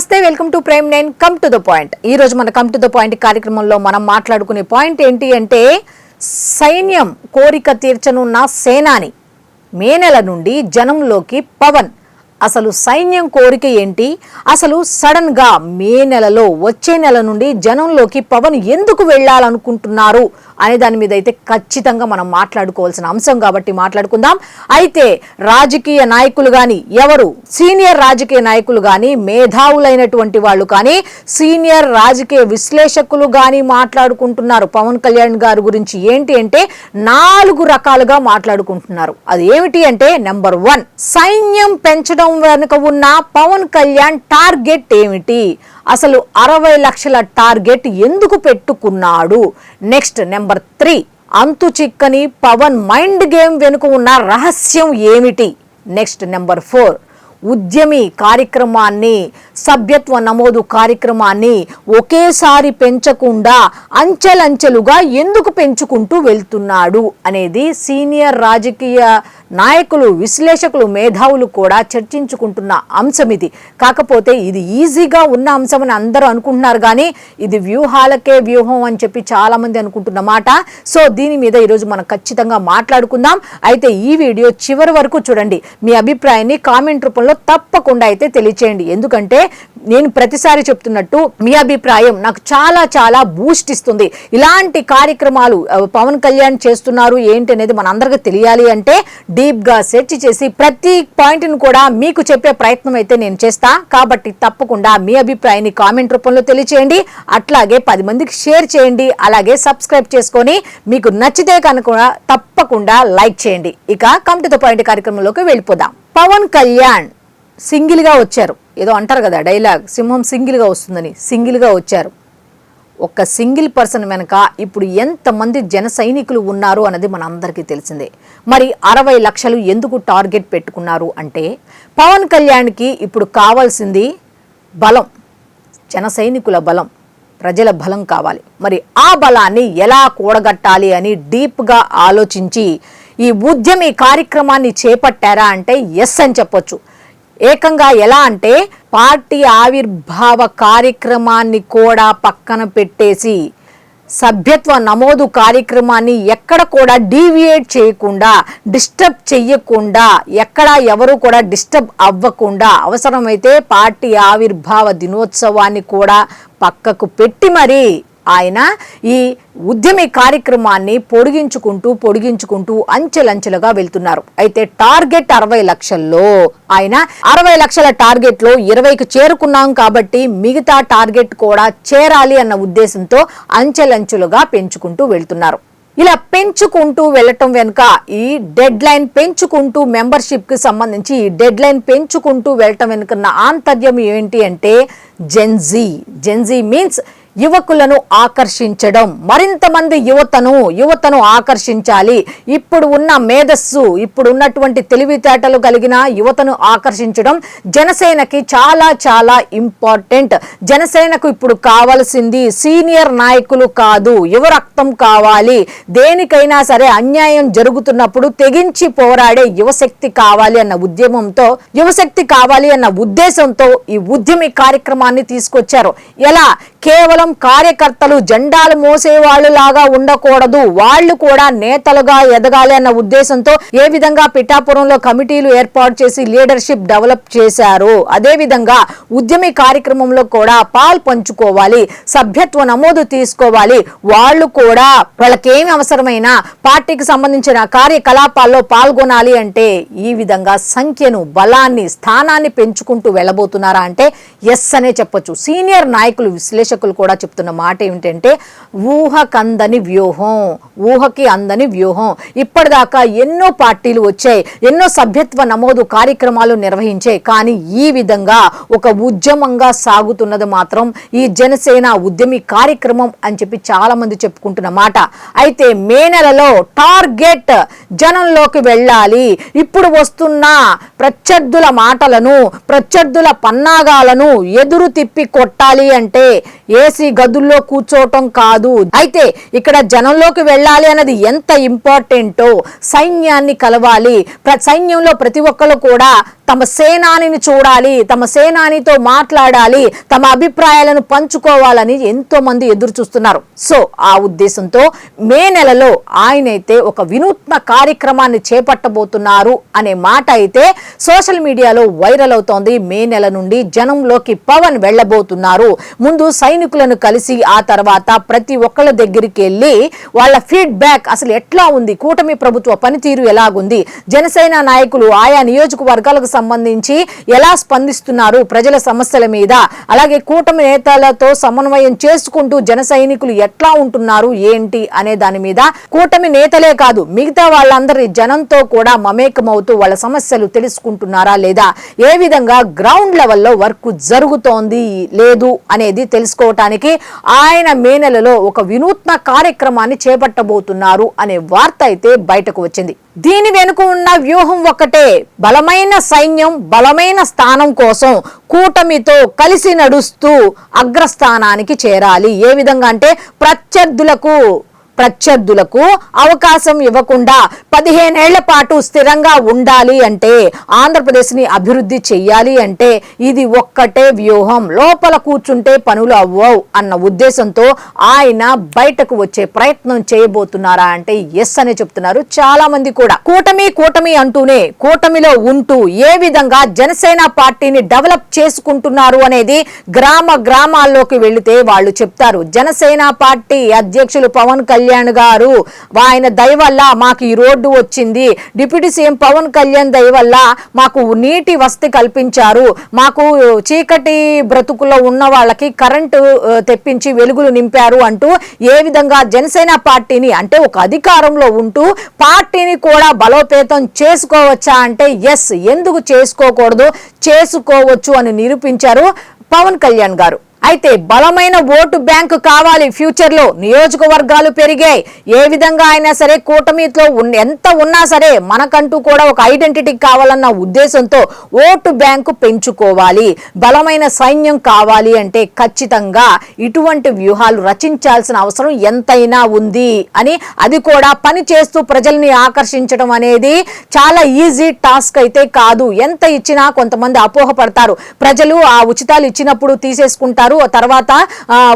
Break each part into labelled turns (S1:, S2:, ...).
S1: నమస్తే, welcome to prime 9 come to the point. ఈ రోజు మన కమ్ టు ద పాయింట్ కార్యక్రమంలో మనం మాట్లాడుకునే పాయింట్ ఏంటి అంటే, సైన్యం కోరిక తీర్చనున్న సేనాని మే నెల నుండి జనంలోకి పవన్. అసలు సైన్యం కోరిక ఏంటి, అసలు సడన్ గా మే నెలలో వచ్చే నెల నుండి జనంలోకి పవన్ ఎందుకు వెళ్ళాలనుకుంటున్నారు అనే దాని మీద అయితే ఖచ్చితంగా మనం మాట్లాడుకోవాల్సిన అంశం కాబట్టి మాట్లాడుకుందాం. అయితే రాజకీయ నాయకులు కానీ, ఎవరు సీనియర్ రాజకీయ నాయకులు కానీ, మేధావులైనటువంటి వాళ్ళు కానీ, సీనియర్ రాజకీయ విశ్లేషకులు కానీ మాట్లాడుకుంటున్నారు పవన్ కళ్యాణ్ గారి గురించి. ఏంటి అంటే 4 రకాలుగా మాట్లాడుకుంటున్నారు. అది ఏమిటి అంటే, నెంబర్ 1, సైన్యం పెంచడం వెనుక ఉన్న పవన్ కళ్యాణ్ టార్గెట్ ఏమిటి, అసలు 60 లక్షల టార్గెట్ ఎందుకు పెట్టుకున్నాడు. నెక్స్ట్ నెంబర్ 3, అంతు చిక్కని పవన్ మైండ్ గేమ్ వెనుక ఉన్న రహస్యం ఏమిటి. నెక్స్ట్ నెంబర్ 4, ఉద్యమి కార్యక్రమాన్ని, సభ్యత్వ నమోదు కార్యక్రమాన్ని ఒకేసారి పెంచకుండా అంచెలంచెలుగా ఎందుకు పెంచుకుంటూ వెళ్తున్నాడు అనేది సీనియర్ రాజకీయ నాయకులు, విశ్లేషకులు, మేధావులు కూడా చర్చించుకుంటున్న అంశం ఇది. కాకపోతే ఇది ఈజీగా ఉన్న అంశం అని అందరూ అనుకుంటున్నారు, కానీ ఇది వ్యూహాలకే వ్యూహం అని చెప్పి చాలా మంది అనుకుంటున్నమాట. సో దీని మీద ఈరోజు మనం ఖచ్చితంగా మాట్లాడుకుందాం. అయితే ఈ వీడియో చివరి వరకు చూడండి. మీ అభిప్రాయాన్ని కామెంట్ రూపంలో తప్పకుండా అయితే తెలియచేయండి. ఎందుకంటే నేను ప్రతిసారి చెప్తున్నట్టు మీ అభిప్రాయం నాకు చాలా చాలా బూస్ట్ ఇస్తుంది. ఇలాంటి కార్యక్రమాలు పవన్ కళ్యాణ్ చేస్తున్నారు ఏంటి అనేది మనందరికీ తెలియాలి అంటే డీప్ గా సెర్చ్ చేసి ప్రతి పాయింట్ ను కూడా మీకు చెప్పే ప్రయత్నం అయితే నేను చేస్తా. కాబట్టి తప్పకుండా మీ అభిప్రాయాన్ని కామెంట్ రూపంలో తెలియచేయండి. అట్లాగే 10 మందికి షేర్ చేయండి. అలాగే సబ్స్క్రైబ్ చేసుకొని మీకు నచ్చితే కనుక తప్పకుండా లైక్ చేయండి. ఇక కమ్ టు ద పాయింట్ కార్యక్రమంలోకి వెళ్ళిపోదాం. పవన్ కళ్యాణ్ సింగిల్ గా వచ్చారు. ఏదో అంటారు కదా డైలాగ్, సింహం సింగిల్ గా వస్తుందని. సింగిల్ గా వచ్చారు. ఒక సింగిల్ పర్సన్ వెనక ఇప్పుడు ఎంతమంది జన సైనికులు ఉన్నారు అన్నది మన అందరికీ తెలిసిందే. మరి 60 లక్షలు ఎందుకు టార్గెట్ పెట్టుకున్నారు అంటే, పవన్ కళ్యాణ్కి ఇప్పుడు కావాల్సింది బలం, జన సైనికుల బలం, ప్రజల బలం కావాలి. మరి ఆ బలాన్ని ఎలా కూడగట్టాలి అని డీప్గా ఆలోచించి ఈ ఉద్యమి కార్యక్రమాన్ని చేపట్టారా అంటే ఎస్ అని చెప్పొచ్చు. ఏకంగా ఎలా అంటే, పార్టీ ఆవిర్భావ కార్యక్రమాన్ని కూడా పక్కన పెట్టేసి సభ్యత్వ నమోదు కార్యక్రమాన్ని ఎక్కడ కూడా డీవియేట్ చేయకుండా, డిస్టర్బ్ చెయ్యకుండా, ఎక్కడ ఎవరు కూడా డిస్టర్బ్ అవ్వకుండా, అవసరమైతే పార్టీ ఆవిర్భావ దినోత్సవాన్ని కూడా పక్కకు పెట్టి మరి ఆయన ఈ ఉద్యమి కార్యక్రమాన్ని పొడిగించుకుంటూ అంచెలంచెలుగా వెళ్తున్నారు. అయితే టార్గెట్ 60 లక్షల్లో ఆయన 60 లక్షల టార్గెట్ లో 20కి చేరుకున్నాం కాబట్టి మిగతా టార్గెట్ కూడా చేరాలి అన్న ఉద్దేశంతో అంచెలంచెలుగా పెంచుకుంటూ వెళ్తున్నారు. ఇలా పెంచుకుంటూ వెళ్ళటం వెనుక ఈ డెడ్ లైన్ పెంచుకుంటూ, మెంబర్షిప్ కి సంబంధించి ఈ డెడ్ లైన్ పెంచుకుంటూ వెళ్ళటం వెనుకన్న ఆంతర్యం ఏంటి అంటే, జెన్జీ మీన్స్ యువకులను ఆకర్షించడం. మరింత మంది యువతను ఆకర్షించాలి. ఇప్పుడు ఉన్న మేధస్సు, ఇప్పుడు ఉన్నటువంటి తెలివితేటలు కలిగిన యువతను ఆకర్షించడం జనసేనకి చాలా చాలా ఇంపార్టెంట్. జనసేనకు ఇప్పుడు కావాల్సింది సీనియర్ నాయకులు కాదు, యువ రక్తం కావాలి. దేనికైనా సరే అన్యాయం జరుగుతున్నప్పుడు తెగించి పోరాడే యువశక్తి కావాలి అన్న ఉద్దేశంతో ఈ ఉద్యమి కార్యక్రమాన్ని తీసుకొచ్చారు. ఎలా? కేవలం కార్యకర్తలు జెండాలు మోసేవాళ్ళు లాగా ఉండకూడదు, వాళ్ళు కూడా నేతలుగా ఎదగాలి అన్న ఉద్దేశంతో ఏ విధంగా పిఠాపురంలో కమిటీలు ఏర్పాటు చేసి లీడర్షిప్ డెవలప్ చేశారు, అదే విధంగా ఉద్యమి కార్యక్రమంలో కూడా పాలు పంచుకోవాలి, సభ్యత్వ నమోదు తీసుకోవాలి. వాళ్ళు కూడా వాళ్ళకేమి అవసరమైన పార్టీకి సంబంధించిన కార్యకలాపాల్లో పాల్గొనాలి అంటే ఈ విధంగా సంఖ్యను, బలాన్ని, స్థానాన్ని పెంచుకుంటూ వెళ్ళబోతున్నారా అంటే ఎస్ అనే చెప్పొచ్చు. సీనియర్ నాయకులు, విశ్లేషకులు కూడా చెప్తున్న మాట ఏమిటంటే, ఊహకి అందని వ్యూహం. ఇప్పటిదాకా ఎన్నో పార్టీలు వచ్చాయి, ఎన్నో సభ్యత్వ నమోదు కార్యక్రమాలు నిర్వహించాయి, కానీ ఈ విధంగా ఒక ఉద్యమంగా సాగుతున్నది మాత్రం ఈ జనసేన ఉద్యమి కార్యక్రమం అని చెప్పి చాలా మంది చెప్పుకుంటున్న మాట. అయితే మే నెలలో టార్గెట్ జనంలోకి వెళ్ళాలి. ఇప్పుడు వస్తున్న ప్రత్యర్థుల మాటలను, ప్రత్యర్థుల పన్నాగాలను ఎదురు తిప్పి కొట్టాలి అంటే ఏసీ గదుల్లో కూర్చోవటం కాదు. అయితే ఇక్కడ జనంలోకి వెళ్ళాలి అన్నది ఎంత ఇంపార్టెంటో, సైన్యాన్ని కలవాలి. సైన్యంలో ప్రతి ఒక్కరు కూడా తమ సేనానిని చూడాలి, తమ సేనానితో మాట్లాడాలి, తమ అభిప్రాయాలను పంచుకోవాలని ఎంతో మంది ఎదురు చూస్తున్నారు. సో ఆ ఉద్దేశంతో మే నెలలో ఆయనైతే ఒక వినూత్న కార్యక్రమాన్ని చేపట్టబోతున్నారు అనే మాట అయితే సోషల్ మీడియాలో వైరల్ అవుతోంది. మే నెల నుండి జనంలోకి పవన్ వెళ్ళబోతున్నారు. ముందు సైనికులను కలిసి ఆ తర్వాత ప్రతి ఒక్కళ్ళ దగ్గరికి వెళ్ళి వాళ్ళ ఫీడ్బ్యాక్ అసలు ఎట్లా ఉంది, కూటమి ప్రభుత్వ పనితీరు ఎలాగుంది, జనసేన నాయకులు ఆయా నియోజకవర్గాలకు సంబంధించి ఎలా స్పందిస్తున్నారు ప్రజల సమస్యల మీద, అలాగే కూటమి నేతలతో సమన్వయం చేసుకుంటూ జన సైనికులు ఎట్లా ఉంటున్నారు ఏంటి అనే దాని మీద కూటమి నేతలే కాదు మిగతా వాళ్ళందరి జనంతో కూడా మమేకమవుతూ వాళ్ళ సమస్యలు తెలుసుకుంటున్నారా లేదా, ఏ విధంగా గ్రౌండ్ లెవెల్లో వర్క్ జరుగుతోంది లేదు అనేది తెలుసుకోవటానికి ఆయన మే నెలలో ఒక వినూత్న కార్యక్రమాన్ని చేపట్టబోతున్నారు అనే వార్త అయితే బయటకు వచ్చింది. దీని వెనుక ఉన్న వ్యూహం ఒక్కటే, బలమైన సైన్యం బలమైన స్థానం కోసం కూటమితో కలిసి నడుస్తూ అగ్రస్థానానికి చేరాలి. ఏ విధంగా అంటే ప్రత్యర్థులకు అవకాశం ఇవ్వకుండా 15 ఏళ్ల పాటు స్థిరంగా ఉండాలి అంటే, ఆంధ్రప్రదేశ్ని అభివృద్ధి చెయ్యాలి అంటే ఇది ఒక్కటే వ్యూహం. లోపల కూర్చుంటే పనులు అవ్వవు అన్న ఉద్దేశంతో ఆయన బయటకు వచ్చే ప్రయత్నం చేయబోతున్నారా అంటే ఎస్ అనే చెప్తున్నారు చాలా మంది కూడా. కూటమి అంటూనే కూటమిలో ఉంటూ ఏ విధంగా జనసేన పార్టీని డెవలప్ చేసుకుంటున్నారు అనేది గ్రామాల్లోకి వెళితే వాళ్ళు చెప్తారు. జనసేన పార్టీ అధ్యక్షులు పవన్ కళ్యాణ్ గారు ఆయన దయ వల్ల మాకు ఈ రోడ్డు వచ్చింది, డిప్యూటీ సీఎం పవన్ కళ్యాణ్ దయ వల్ల మాకు నీటి వసతి కల్పించారు, మాకు చీకటి బ్రతుకులో ఉన్న వాళ్ళకి కరెంటు తెప్పించి వెలుగులు నింపారు అంటూ ఏ విధంగా జనసేన పార్టీని అంటే ఒక అధికారంలో ఉంటూ పార్టీని కూడా బలోపేతం చేసుకోవచ్చా అంటే ఎస్, ఎందుకు చేసుకోకూడదు, చేసుకోవచ్చు అని నిరూపించారు పవన్ కళ్యాణ్ గారు. అయితే బలమైన ఓటు బ్యాంకు కావాలి, ఫ్యూచర్ లో నియోజకవర్గాలు పెరిగాయి, ఏ విధంగా అయినా సరే కూటమితో ఎంత ఉన్నా సరే మనకంటూ కూడా ఒక ఐడెంటిటీ కావాలన్న ఉద్దేశంతో ఓటు బ్యాంకు పెంచుకోవాలి, బలమైన సైన్యం కావాలి అంటే ఖచ్చితంగా ఇటువంటి వ్యూహాలు రచించాల్సిన అవసరం ఎంతైనా ఉంది అని, అది కూడా పని చేస్తూ ప్రజల్ని ఆకర్షించడం అనేది చాలా ఈజీ టాస్క్ అయితే కాదు. ఎంత ఇచ్చినా కొంతమంది అపోహపడతారు, ప్రజలు ఆ ఉచితాలు ఇచ్చినప్పుడు తీసేసుకుంటారు, తర్వాత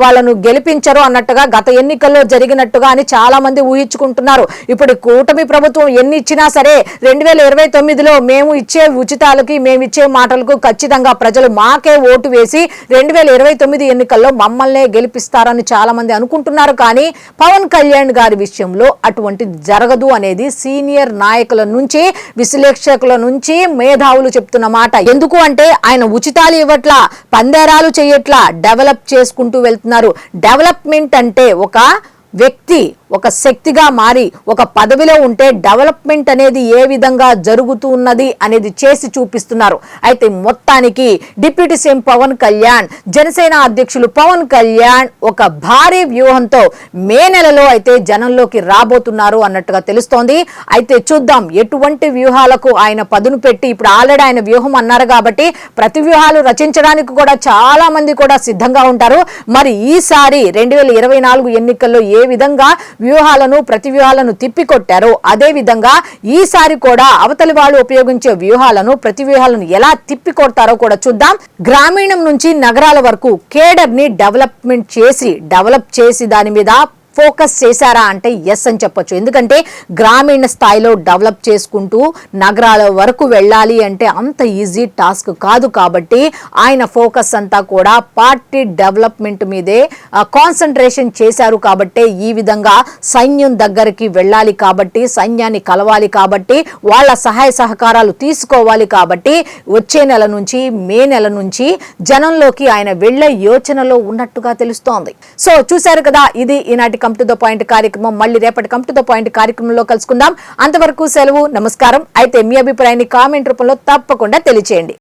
S1: వాళ్ళను గెలిపించరు అన్నట్టుగా గత ఎన్నికల్లో జరిగినట్టుగా అని చాలా మంది ఊహించుకుంటున్నారు. ఇప్పుడు కూటమి ప్రభుత్వం ఎన్ని ఇచ్చినా సరే 2029లో మేము ఇచ్చే ఉచితాలకి మేము ఇచ్చే మాటలకు ఖచ్చితంగా ప్రజలు మాకే ఓటు వేసి 2029 ఎన్నికల్లో మమ్మల్నే గెలిపిస్తారని చాలా మంది అనుకుంటున్నారు. కానీ పవన్ కళ్యాణ్ గారి విషయంలో అటువంటి జరగదు అనేది సీనియర్ నాయకుల నుంచి విశ్లేషకుల నుంచి మేధావులు చెప్తున్న మాట. ఎందుకు అంటే ఆయన ఉచితాలు ఇవ్వట్లా, పందేరాలు చేయట్లా, డెవలప్ చేసుకుంటూ వెళ్తున్నారు. డెవలప్మెంట్ అంటే ఒక వ్యక్తి ఒక శక్తిగా మారి ఒక పదవిలో ఉంటే డెవలప్మెంట్ అనేది ఏ విధంగా జరుగుతున్నది అనేది చేసి చూపిస్తున్నారు. అయితే మొత్తానికి డిప్యూటీ సీఎం పవన్ కళ్యాణ్, జనసేన అధ్యక్షులు పవన్ కళ్యాణ్ ఒక భారీ వ్యూహంతో మే నెలలో అయితే జనంలోకి రాబోతున్నారు అన్నట్టుగా తెలుస్తోంది. అయితే చూద్దాం ఎటువంటి వ్యూహాలకు ఆయన పదును పెట్టి, ఇప్పుడు ఆల్రెడీ ఆయన వ్యూహం అన్నారు కాబట్టి ప్రతి వ్యూహాలు రచించడానికి కూడా చాలా మంది కూడా సిద్ధంగా ఉంటారు. మరి ఈసారి 2024 ఎన్నికల్లో ఏ విధంగా ప్రతి వ్యూహాలను తిప్పికొట్టారో అదే విధంగా ఈసారి కూడా అవతలి వాళ్ళు ఉపయోగించే ప్రతి వ్యూహాలను ఎలా తిప్పికొడతారో కూడా చూద్దాం. గ్రామీణం నుంచి నగరాల వరకు కేడర్ ని డెవలప్ చేసి దాని మీద ఫోకస్ చేశారా అంటే ఎస్ అని చెప్పొచ్చు. ఎందుకంటే గ్రామీణ స్థాయిలో డెవలప్ చేసుకుంటూ నగరాల వరకు వెళ్ళాలి అంటే అంత ఈజీ టాస్క్ కాదు. కాబట్టి ఆయన ఫోకస్ అంతా కూడా పార్టీ డెవలప్మెంట్ మీదే కాన్సన్ట్రేషన్ చేశారు. కాబట్టి ఈ విధంగా సైన్యం దగ్గరికి వెళ్ళాలి, కాబట్టి సైన్యాన్ని కలవాలి, కాబట్టి వాళ్ళ సహాయ సహకారాలు తీసుకోవాలి. కాబట్టి వచ్చే నెల నుంచి మే నెల నుంచి జనంలోకి ఆయన వెళ్లే యోచనలో ఉన్నట్టుగా తెలుస్తోంది. సో చూశారు కదా, ఇది ఈనాటి కమ్ టు ద పాయింట్ కార్యక్రమం. మళ్ళీ రేపటి కమ్ టు ద పాయింట్ కార్యక్రమంలో కలుసుకుందాం. అంతవరకు సెలవు, నమస్కారం. అయితే మీ అభిప్రాయాన్ని కామెంట్ రూపంలో తప్పకుండా తెలియచేయండి.